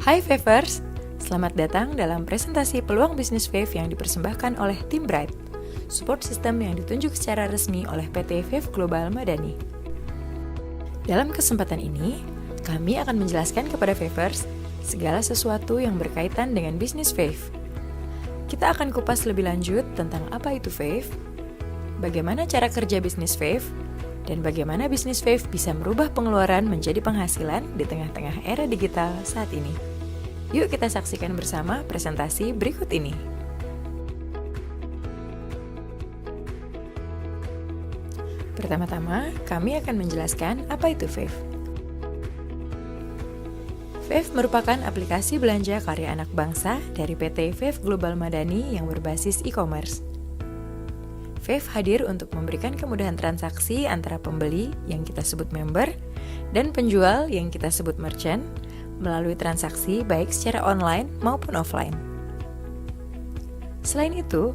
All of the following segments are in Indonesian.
Hai Favers, selamat datang dalam presentasi peluang bisnis Fave yang dipersembahkan oleh tim Bright, support system yang ditunjuk secara resmi oleh PT Fave Global Madani. Dalam kesempatan ini, kami akan menjelaskan kepada Favers segala sesuatu yang berkaitan dengan bisnis Fave. Kita akan kupas lebih lanjut tentang apa itu Fave, bagaimana cara kerja bisnis Fave, dan bagaimana bisnis Fave bisa merubah pengeluaran menjadi penghasilan di tengah-tengah era digital saat ini. Yuk kita saksikan bersama presentasi berikut ini. Pertama-tama, kami akan menjelaskan apa itu Fave. Fave merupakan aplikasi belanja karya anak bangsa dari PT Fave Global Madani yang berbasis e-commerce. Fave hadir untuk memberikan kemudahan transaksi antara pembeli yang kita sebut member dan penjual yang kita sebut merchant melalui transaksi baik secara online maupun offline. Selain itu,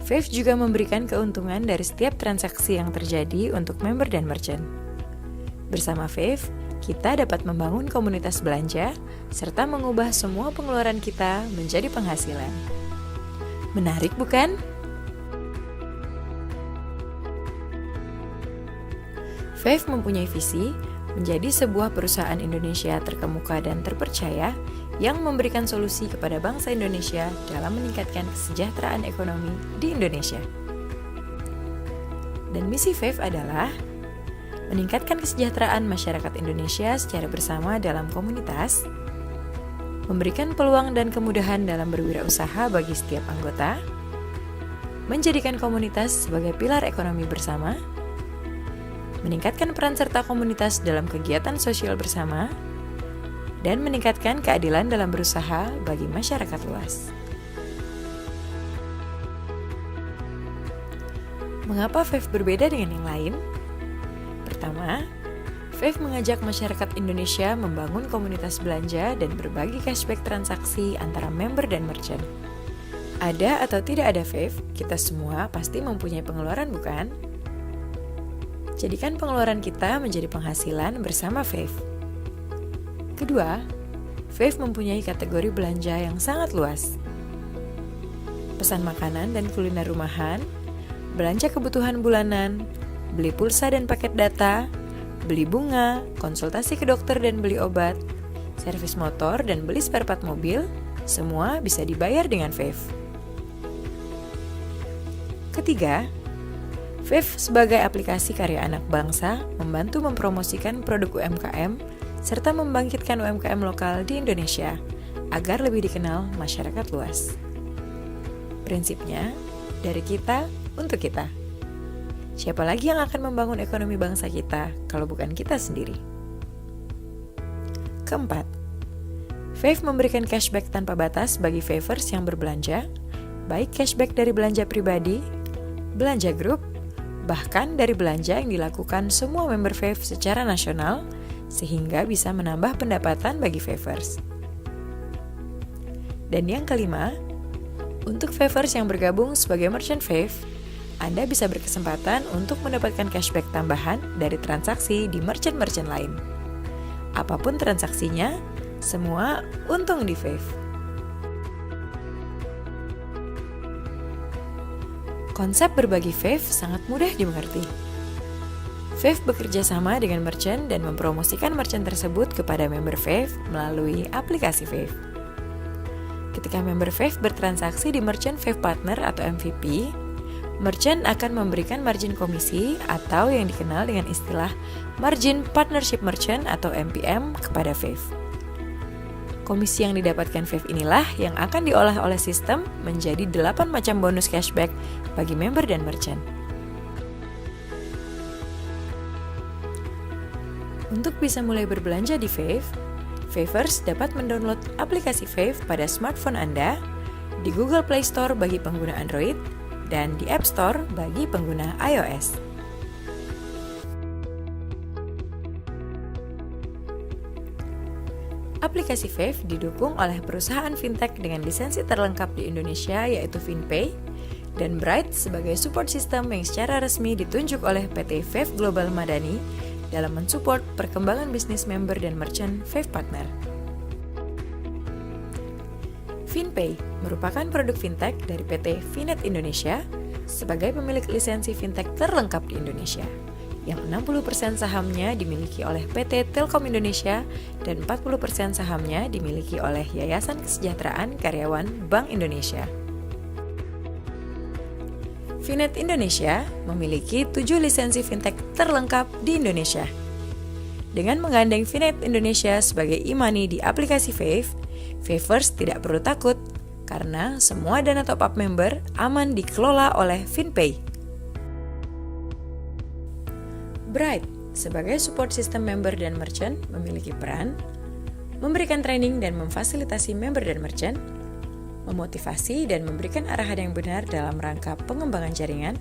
Fave juga memberikan keuntungan dari setiap transaksi yang terjadi untuk member dan merchant. Bersama Fave, kita dapat membangun komunitas belanja serta mengubah semua pengeluaran kita menjadi penghasilan. Menarik bukan? Fave mempunyai visi menjadi sebuah perusahaan Indonesia terkemuka dan terpercaya yang memberikan solusi kepada bangsa Indonesia dalam meningkatkan kesejahteraan ekonomi di Indonesia. Dan misi Fave adalah meningkatkan kesejahteraan masyarakat Indonesia secara bersama dalam komunitas, memberikan peluang dan kemudahan dalam berwirausaha bagi setiap anggota, menjadikan komunitas sebagai pilar ekonomi bersama, meningkatkan peran serta komunitas dalam kegiatan sosial bersama, dan meningkatkan keadilan dalam berusaha bagi masyarakat luas. Mengapa Fave berbeda dengan yang lain? Pertama, Fave mengajak masyarakat Indonesia membangun komunitas belanja dan berbagi cashback transaksi antara member dan merchant. Ada atau tidak ada Fave, kita semua pasti mempunyai pengeluaran, bukan? Jadikan pengeluaran kita menjadi penghasilan bersama Fave. Kedua, Fave mempunyai kategori belanja yang sangat luas. Pesan makanan dan kuliner rumahan, belanja kebutuhan bulanan, beli pulsa dan paket data, beli bunga, konsultasi ke dokter dan beli obat, servis motor dan beli spare part mobil, semua bisa dibayar dengan Fave. Ketiga, Fave sebagai aplikasi karya anak bangsa membantu mempromosikan produk UMKM serta membangkitkan UMKM lokal di Indonesia agar lebih dikenal masyarakat luas. Prinsipnya, dari kita untuk kita. Siapa lagi yang akan membangun ekonomi bangsa kita kalau bukan kita sendiri? Keempat, Fave memberikan cashback tanpa batas bagi Favers yang berbelanja, baik cashback dari belanja pribadi, belanja grup, bahkan dari belanja yang dilakukan semua member Fave secara nasional, sehingga bisa menambah pendapatan bagi Favers. Dan yang kelima, untuk Favers yang bergabung sebagai merchant Fave, Anda bisa berkesempatan untuk mendapatkan cashback tambahan dari transaksi di merchant-merchant lain. Apapun transaksinya, semua untung di Fave. Konsep berbagi Fave sangat mudah dimengerti. Fave bekerja sama dengan merchant dan mempromosikan merchant tersebut kepada member Fave melalui aplikasi Fave. Ketika member Fave bertransaksi di Merchant Fave Partner atau MVP, merchant akan memberikan margin komisi atau yang dikenal dengan istilah Margin Partnership Merchant atau MPM kepada Fave. Komisi yang didapatkan Fave inilah yang akan diolah oleh sistem menjadi 8 macam bonus cashback bagi member dan merchant. Untuk bisa mulai berbelanja di Fave, Favers dapat mendownload aplikasi Fave pada smartphone Anda di Google Play Store bagi pengguna Android dan di App Store bagi pengguna iOS. Aplikasi Fave didukung oleh perusahaan fintech dengan lisensi terlengkap di Indonesia yaitu FinPay dan Bright sebagai support system yang secara resmi ditunjuk oleh PT Fave Global Madani dalam mensupport perkembangan bisnis member dan merchant Fave Partner. FinPay merupakan produk fintech dari PT Finet Indonesia sebagai pemilik lisensi fintech terlengkap di Indonesia, yang 60% sahamnya dimiliki oleh PT Telkom Indonesia dan 40% sahamnya dimiliki oleh Yayasan Kesejahteraan Karyawan Bank Indonesia. Finet Indonesia memiliki 7 lisensi fintech terlengkap di Indonesia. Dengan menggandeng Finet Indonesia sebagai e-money di aplikasi Favers tidak perlu takut karena semua dana top-up member aman dikelola oleh FinPay. Bright sebagai support system member dan merchant memiliki peran memberikan training dan memfasilitasi member dan merchant, memotivasi dan memberikan arahan yang benar dalam rangka pengembangan jaringan,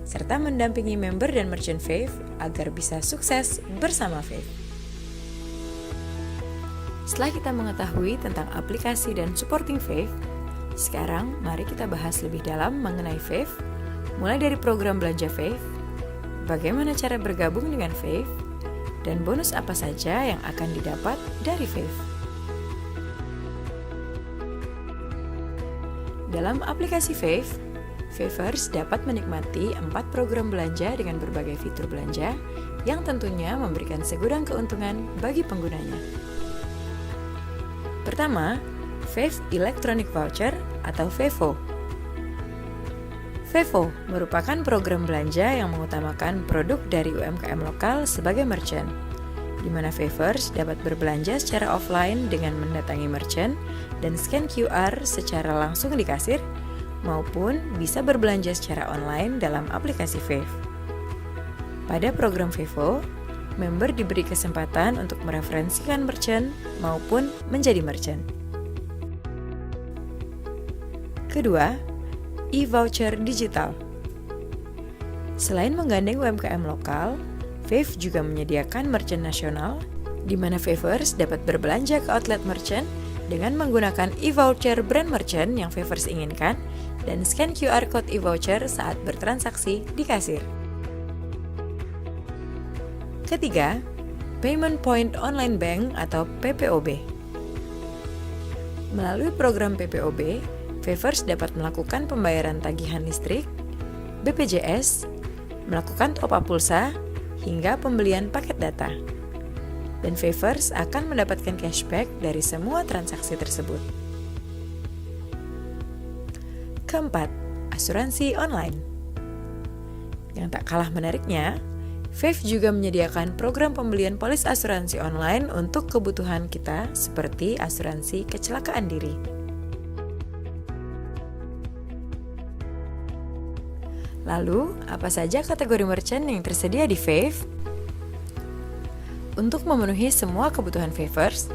serta mendampingi member dan merchant Fave agar bisa sukses bersama Fave. Setelah kita mengetahui tentang aplikasi dan supporting Fave, sekarang mari kita bahas lebih dalam mengenai Fave, mulai dari program belanja Fave, bagaimana cara bergabung dengan Fave, dan bonus apa saja yang akan didapat dari Fave. Dalam aplikasi Fave, Favers dapat menikmati 4 program belanja dengan berbagai fitur belanja yang tentunya memberikan segudang keuntungan bagi penggunanya. Pertama, Fave Electronic Voucher atau FEVO. FEVO merupakan program belanja yang mengutamakan produk dari UMKM lokal sebagai merchant, di mana Favers dapat berbelanja secara offline dengan mendatangi merchant dan scan QR secara langsung di kasir, maupun bisa berbelanja secara online dalam aplikasi Fave. Pada program FEVO, member diberi kesempatan untuk mereferensikan merchant maupun menjadi merchant. Kedua, e-voucher digital. Selain menggandeng UMKM lokal, Fave juga menyediakan merchant nasional, di mana Favers dapat berbelanja ke outlet merchant dengan menggunakan e-voucher brand merchant yang Favers inginkan dan scan QR code e-voucher saat bertransaksi di kasir. Ketiga, Payment Point Online Bank atau PPOB. Melalui program PPOB, Favers dapat melakukan pembayaran tagihan listrik, BPJS, melakukan top-up pulsa, hingga pembelian paket data. Dan Favers akan mendapatkan cashback dari semua transaksi tersebut. Keempat, asuransi online. Yang tak kalah menariknya, Fave juga menyediakan program pembelian polis asuransi online untuk kebutuhan kita seperti asuransi kecelakaan diri. Lalu, apa saja kategori merchant yang tersedia di Fave? Untuk memenuhi semua kebutuhan Favers,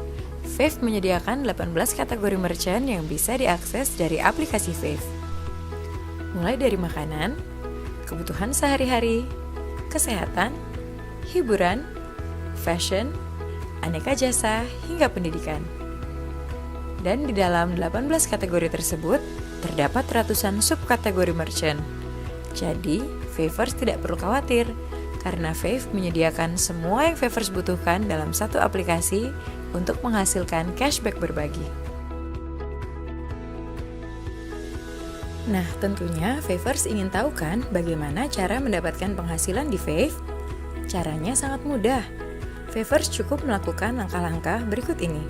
Fave menyediakan 18 kategori merchant yang bisa diakses dari aplikasi Fave. Mulai dari makanan, kebutuhan sehari-hari, kesehatan, hiburan, fashion, aneka jasa, hingga pendidikan. Dan di dalam 18 kategori tersebut, terdapat ratusan subkategori merchant. Jadi, Favers tidak perlu khawatir, karena Fave menyediakan semua yang Favers butuhkan dalam satu aplikasi untuk menghasilkan cashback berbagi. Nah, tentunya Favers ingin tahu kan bagaimana cara mendapatkan penghasilan di Fave? Caranya sangat mudah. Favers cukup melakukan langkah-langkah berikut ini.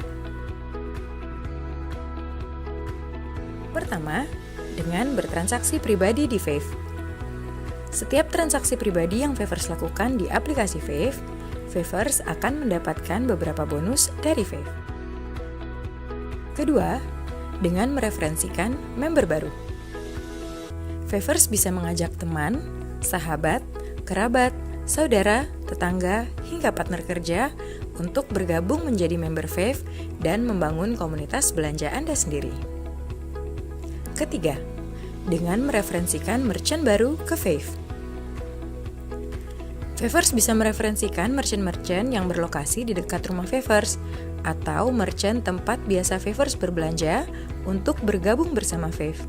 Pertama, dengan bertransaksi pribadi di Fave. Setiap transaksi pribadi yang Favers lakukan di aplikasi Fave, Favers akan mendapatkan beberapa bonus dari Fave. Kedua, dengan mereferensikan member baru. Favers bisa mengajak teman, sahabat, kerabat, saudara, tetangga, hingga partner kerja untuk bergabung menjadi member Fave dan membangun komunitas belanja Anda sendiri. Ketiga, dengan mereferensikan merchant baru ke Fave. Favers bisa mereferensikan merchant-merchant yang berlokasi di dekat rumah Favers atau merchant tempat biasa Favers berbelanja untuk bergabung bersama Fave.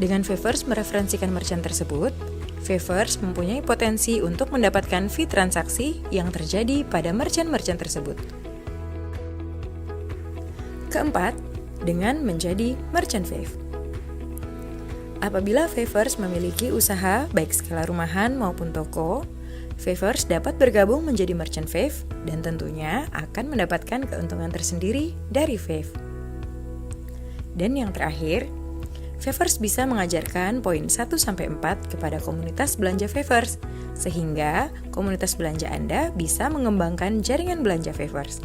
Dengan Favers mereferensikan merchant tersebut, Favers mempunyai potensi untuk mendapatkan fee transaksi yang terjadi pada merchant-merchant tersebut. Keempat, dengan menjadi merchant Fave. Apabila Favers memiliki usaha baik skala rumahan maupun toko, Favers dapat bergabung menjadi merchant Fave dan tentunya akan mendapatkan keuntungan tersendiri dari Fave. Dan yang terakhir, Favers bisa mengajarkan poin 1-4 kepada komunitas belanja Favers, sehingga komunitas belanja Anda bisa mengembangkan jaringan belanja Favers.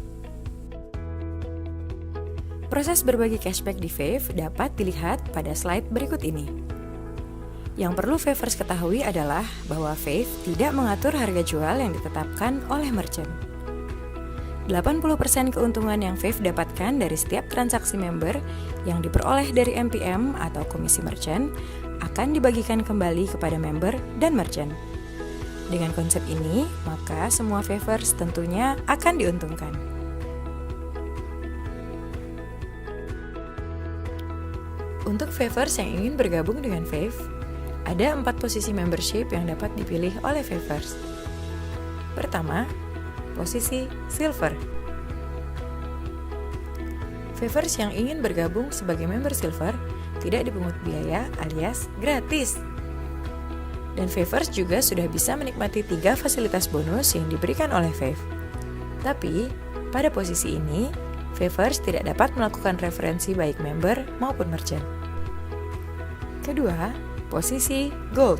Proses berbagi cashback di Fave dapat dilihat pada slide berikut ini. Yang perlu Favers ketahui adalah bahwa Fave tidak mengatur harga jual yang ditetapkan oleh merchant. 80% keuntungan yang Fave dapatkan dari setiap transaksi member yang diperoleh dari MPM atau komisi merchant akan dibagikan kembali kepada member dan merchant. Dengan konsep ini, maka semua Favers tentunya akan diuntungkan. Untuk Favers yang ingin bergabung dengan Fave, ada 4 posisi membership yang dapat dipilih oleh Favers. Pertama, posisi Silver. Favers yang ingin bergabung sebagai member Silver tidak dipungut biaya alias gratis. Dan Favers juga sudah bisa menikmati 3 fasilitas bonus yang diberikan oleh Fave. Tapi, pada posisi ini, Favers tidak dapat melakukan referensi baik member maupun merchant. Kedua, posisi Gold.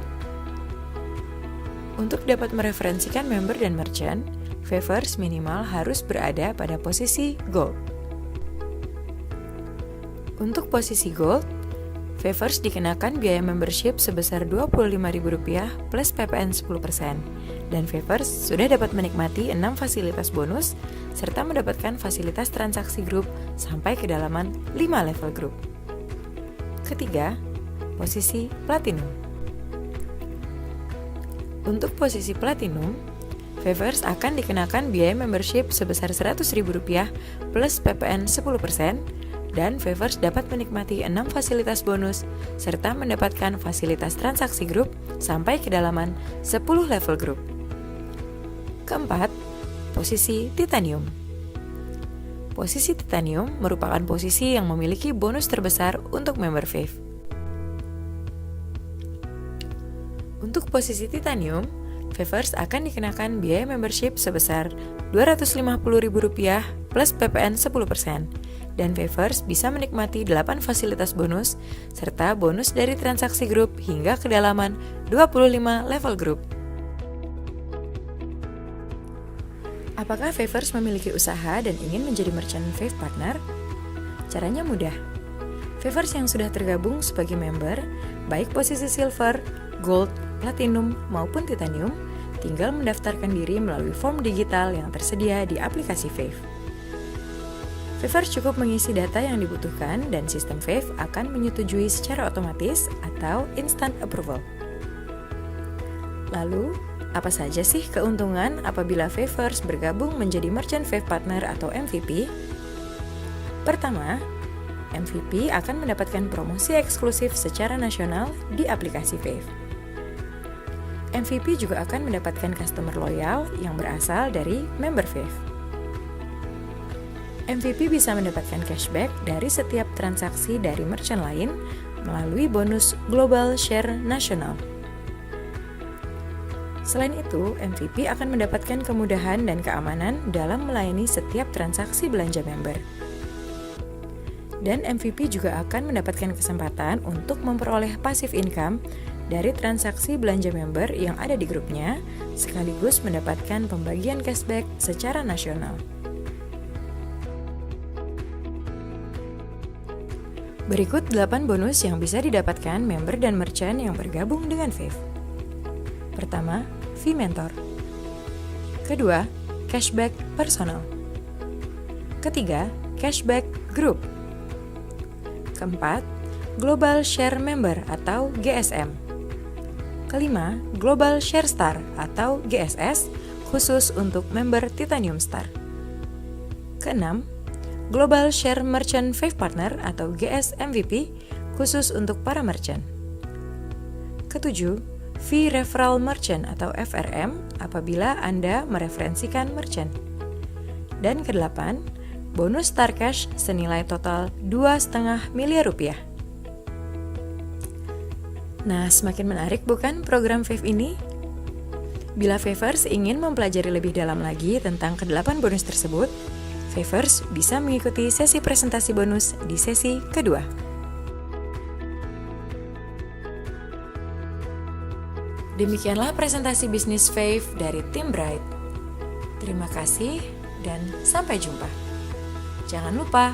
Untuk dapat mereferensikan member dan merchant, Favers minimal harus berada pada posisi Gold. Untuk posisi Gold, Favers dikenakan biaya membership sebesar Rp25.000 plus PPN 10%, dan Favers sudah dapat menikmati 6 fasilitas bonus serta mendapatkan fasilitas transaksi grup sampai kedalaman 5 level grup. Ketiga, posisi Platinum. Untuk posisi Platinum, Favers akan dikenakan biaya membership sebesar Rp100.000 plus PPN 10%, dan Favers dapat menikmati 6 fasilitas bonus serta mendapatkan fasilitas transaksi grup sampai kedalaman 10 level grup. Keempat, posisi Titanium. Posisi Titanium merupakan posisi yang memiliki bonus terbesar untuk member Fave. Untuk posisi Titanium, Favers akan dikenakan biaya membership sebesar Rp250.000 plus PPN 10%, dan Favers bisa menikmati 8 fasilitas bonus serta bonus dari transaksi grup hingga kedalaman 25 level grup. Apakah Favers memiliki usaha dan ingin menjadi merchant Fave partner? Caranya mudah. Favers yang sudah tergabung sebagai member, baik posisi Silver, Gold, Platinum, maupun Titanium, tinggal mendaftarkan diri melalui form digital yang tersedia di aplikasi Fave. Favers cukup mengisi data yang dibutuhkan dan sistem Fave akan menyetujui secara otomatis atau instant approval. Lalu, apa saja sih keuntungan apabila Favers bergabung menjadi Merchant Fave Partner atau MVP? Pertama, MVP akan mendapatkan promosi eksklusif secara nasional di aplikasi Fave. MVP juga akan mendapatkan customer loyal yang berasal dari member Fave. MVP bisa mendapatkan cashback dari setiap transaksi dari merchant lain melalui bonus Global Share Nasional. Selain itu, MVP akan mendapatkan kemudahan dan keamanan dalam melayani setiap transaksi belanja member. Dan MVP juga akan mendapatkan kesempatan untuk memperoleh passive income dari transaksi belanja member yang ada di grupnya, sekaligus mendapatkan pembagian cashback secara nasional. Berikut 8 bonus yang bisa didapatkan member dan merchant yang bergabung dengan Fave. Pertama, fee mentor. Kedua, cashback personal. Ketiga, cashback group. Keempat, Global Share Member atau GSM. Kelima, Global Share Star atau GSS khusus untuk member Titanium Star. Keenam, Global Share Merchant Fave Partner atau GS MVP khusus untuk para merchant. Ketujuh, Fee Referral Merchant atau FRM apabila Anda mereferensikan merchant. Dan kedelapan, bonus Star Cash senilai total 2,5 miliar rupiah. Nah, semakin menarik bukan program Fave ini? Bila Favers ingin mempelajari lebih dalam lagi tentang ke-8 bonus tersebut, Favers bisa mengikuti sesi presentasi bonus di sesi kedua. Demikianlah presentasi bisnis Fave dari tim Bright. Terima kasih dan sampai jumpa. Jangan lupa,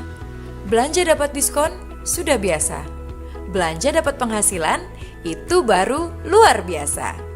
belanja dapat diskon sudah biasa. Belanja dapat penghasilan itu baru luar biasa.